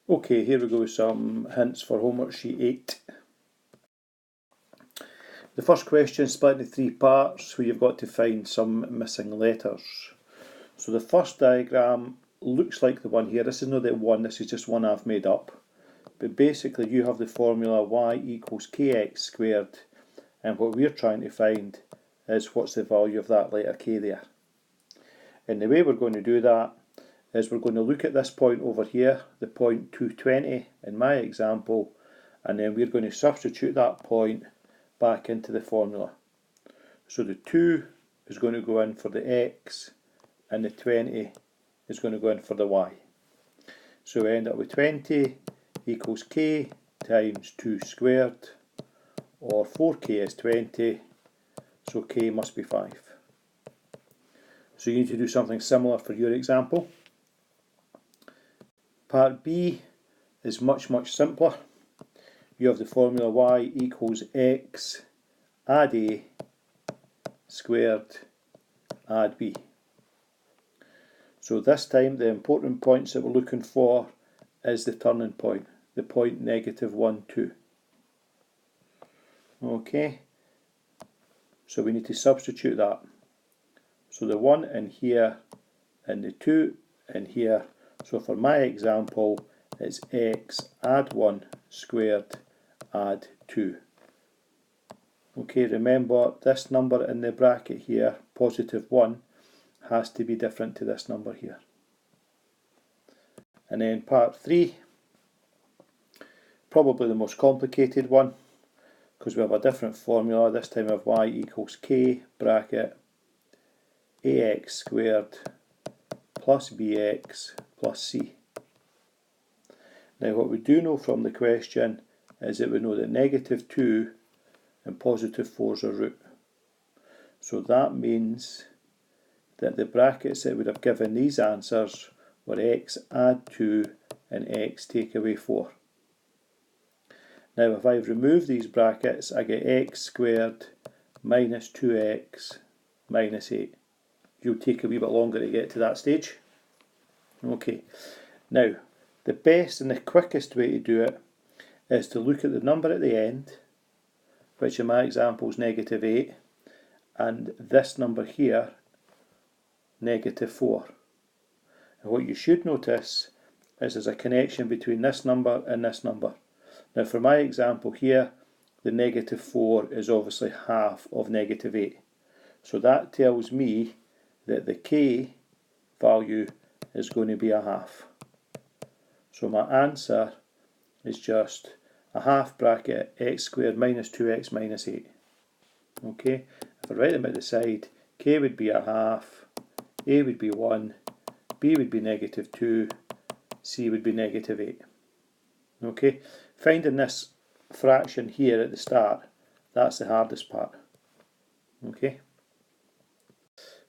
Okay, here we go with some hints for homework sheet 8. The first question is split into 3 parts where you've got to find some missing letters. So the first diagram looks like the one here. This is not the one, this is just one I've made up. But basically you have the formula y equals kx squared, and what we're trying to find is what's the value of that letter k there. And the way we're going to do that is we're going to look at this point over here, the point 220 in my example, and then we're going to substitute that point back into the formula. So the 2 is going to go in for the x, and the 20 is going to go in for the y. So we end up with 20 equals k times 2 squared, or 4k is 20, so k must be 5. So you need to do something similar for your example. Part B is much simpler. You have the formula y equals x add a squared add b. So this time the important points that we're looking for is the turning point, the point -1, 2. Okay, so we need to substitute that. So the 1 in here and the 2 in here. So for my example, it's x add 1 squared add 2. Okay, remember this number in the bracket here, +1, has to be different to this number here. And then part 3, probably the most complicated one, because we have a different formula. This time we have y equals k bracket ax squared plus bx plus c. Now what we do know from the question is that we know that -2 and +4 is a root. So that means that the brackets that would have given these answers were x add 2 and x take away 4. Now if I remove these brackets, I get x squared minus 2x minus 8. You'll take a wee bit longer to get to that stage. Okay, now the best and the quickest way to do it is to look at the number at the end, which in my example is -8, and this number here, -4. And what you should notice is there's a connection between this number and this number. Now for my example here, the -4 is obviously half of -8. So that tells me that the k value is going to be a half. So my answer is just a half bracket x squared minus 2x minus 8. Okay, if I write them at the side, k would be a half, a would be 1, b would be -2, c would be -8. Okay, finding this fraction here at the start, that's the hardest part. Okay.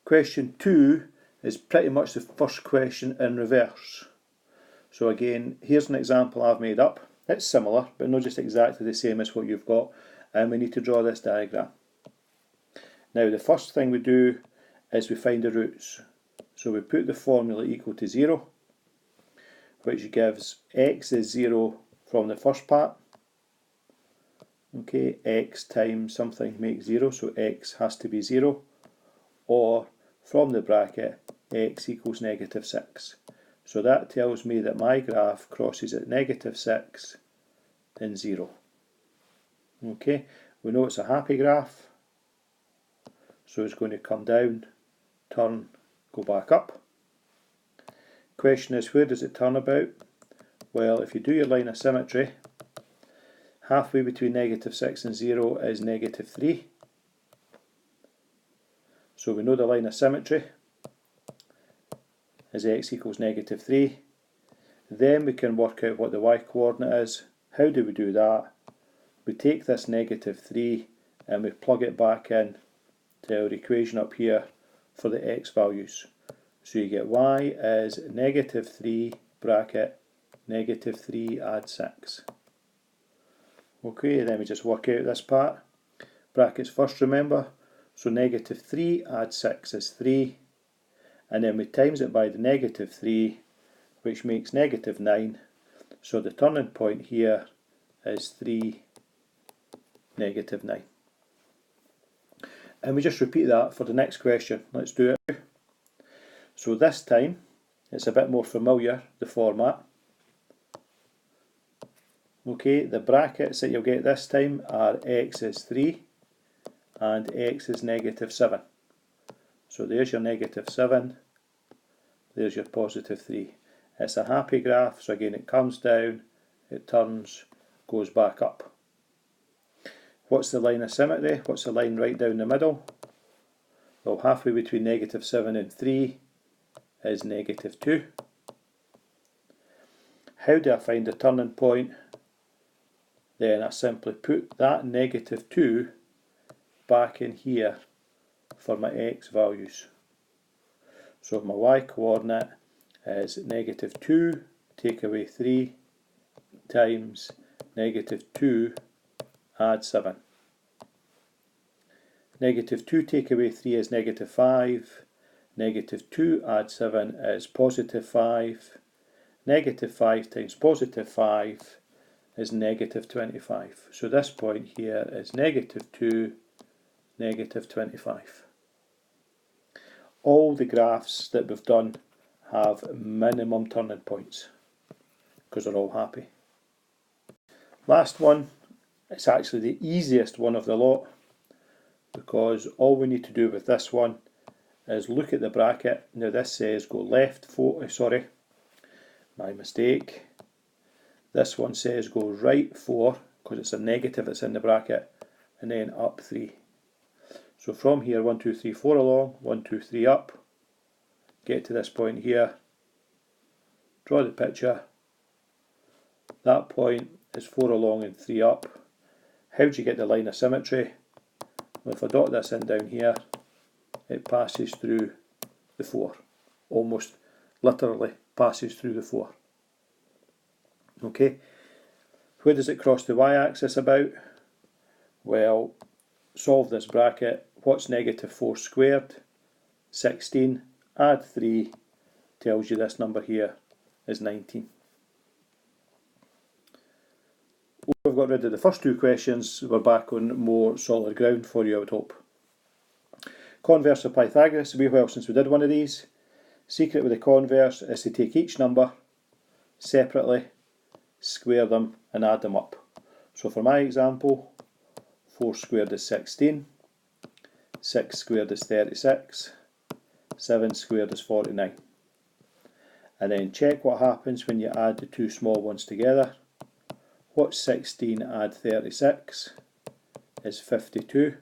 Question 2 is pretty much the first question in reverse. So again, here's an example I've made up. It's similar, but not just exactly the same as what you've got, and we need to draw this diagram. Now the first thing we do is we find the roots. So we put the formula equal to 0, which gives x is 0 from the first part. Okay, x times something makes 0, so x has to be 0, or from the bracket x equals -6. So that tells me that my graph crosses at -6 and 0. Okay, we know it's a happy graph, so it's going to come down, turn, go back up. Question is, where does it turn about? Well, if you do your line of symmetry, halfway between -6 and 0 is -3. So we know the line of symmetry is x equals -3. Then we can work out what the y coordinate is. How do we do that? We take this -3 and we plug it back in to our equation up here for the x values. So you get y is -3 bracket -3 add 6. Okay, then we just work out this part. Brackets first, remember. So -3 add 6 is 3. And then we times it by the -3, which makes -9. So the turning point here is 3, -9. And we just repeat that for the next question. Let's do it. So this time, it's a bit more familiar, the format. Okay, the brackets that you'll get this time are x is 3 and x is -7. So there's your -7, there's your +3. It's a happy graph, so again it comes down, it turns, goes back up. What's the line of symmetry? What's the line right down the middle? Well, halfway between -7 and 3 is -2. How do I find the turning point? Then I simply put that -2 back in here for my x values. So my y coordinate is -2 take away 3 times -2 add 7. -2 take away 3 is -5, -2 add 7 is +5, -5 times +5 is -25. So this point here is -2, -25. All the graphs that we've done have minimum turning points because they're all happy. Last one, it's actually the easiest one of the lot because all we need to do with this one is look at the bracket. Now this says go left 4, sorry, my mistake. This one says go right 4 because it's a negative that's in the bracket, and then up 3. So from here 1, 2, 3, 4 along, 1, 2, 3 up, get to this point here, draw the picture. That point is 4 along and 3 up. How do you get the line of symmetry? Well, if I dot this in down here, it passes through the 4. Almost literally passes through the 4. Okay, where does it cross the y-axis about? Well, solve this bracket. What's -4 squared? 16. Add 3 tells you this number here is 19. We've got rid of the first two questions. We're back on more solid ground for you, I would hope. Converse of Pythagoras. It'll be a while since we did one of these. Secret with the converse is to take each number separately, square them and add them up. So for my example, 4 squared is 16, 6 squared is 36, 7 squared is 49. And then check what happens when you add the two small ones together. What's 16 add 36 is 52.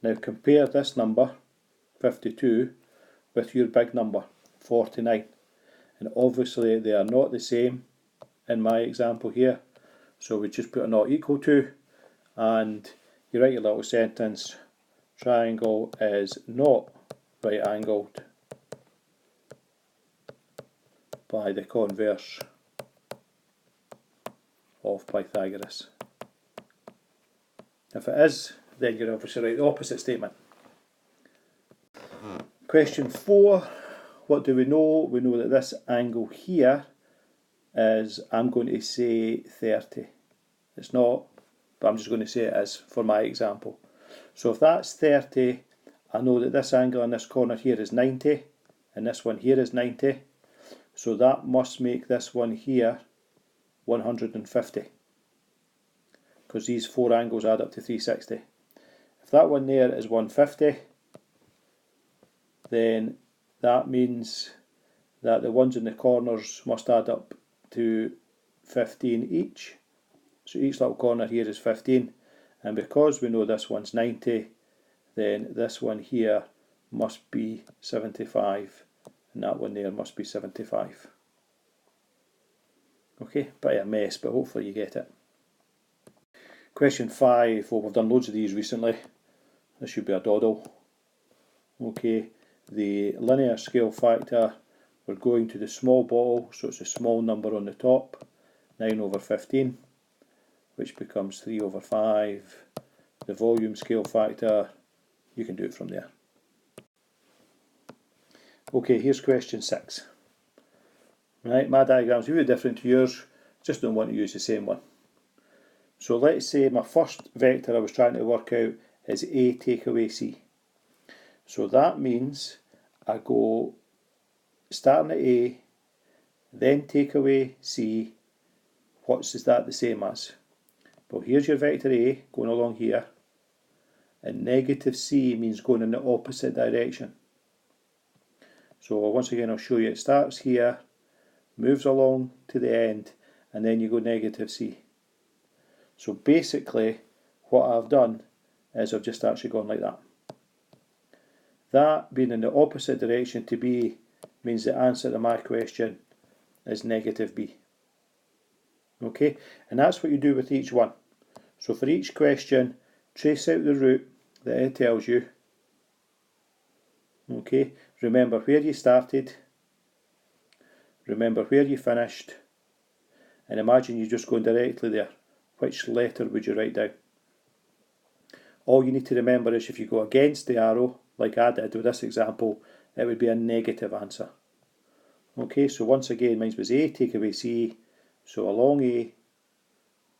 Now compare this number, 52, with your big number, 49. And obviously they are not the same in my example here. So we just put a not equal to, and you write your little sentence, triangle is not right angled by the converse of Pythagoras. If it is, then you're obviously write the opposite statement. Question 4, what do we know? We know that this angle here is, I'm going to say 30. It's not, but I'm just going to say it is for my example. So if that's 30, I know that this angle in this corner here is 90, and this one here is 90. So that must make this one here 150. Because these four angles add up to 360. If that one there is 150, then that means that the ones in the corners must add up to 15 each. So each little corner here is 15, and because we know this one's 90, then this one here must be 75, and that one there must be 75. Okay, bit of a mess, but hopefully you get it. Question 5, well, we've done loads of these recently. This should be a doddle. Okay, the linear scale factor, we're going to the small bottle, so it's a small number on the top, 9 over 15, which becomes 3 over 5. The volume scale factor, you can do it from there. Okay, here's question 6. Right, my diagram's a bit different to yours, just don't want to use the same one. So let's say my first vector I was trying to work out is A take away C. So that means I go starting at A, then take away C. What's that the same as? Well, here's your vector A going along here, and negative C means going in the opposite direction. So once again I'll show you, it starts here, moves along to the end, and then you go negative C. So basically what I've done is I've just actually gone like that. That being in the opposite direction to B means the answer to my question is negative B. Okay, and that's what you do with each one. So for each question, trace out the route that it tells you. Okay, remember where you started, remember where you finished, and imagine you're just going directly there. Which letter would you write down? All you need to remember is if you go against the arrow, like I did with this example, it would be a negative answer. Okay, so once again, mine was A, take away C, so along A,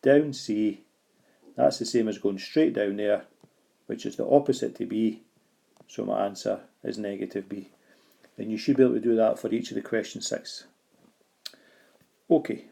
down C, that's the same as going straight down there, which is the opposite to B, so my answer is negative B. And you should be able to do that for each of the question 6. Okay.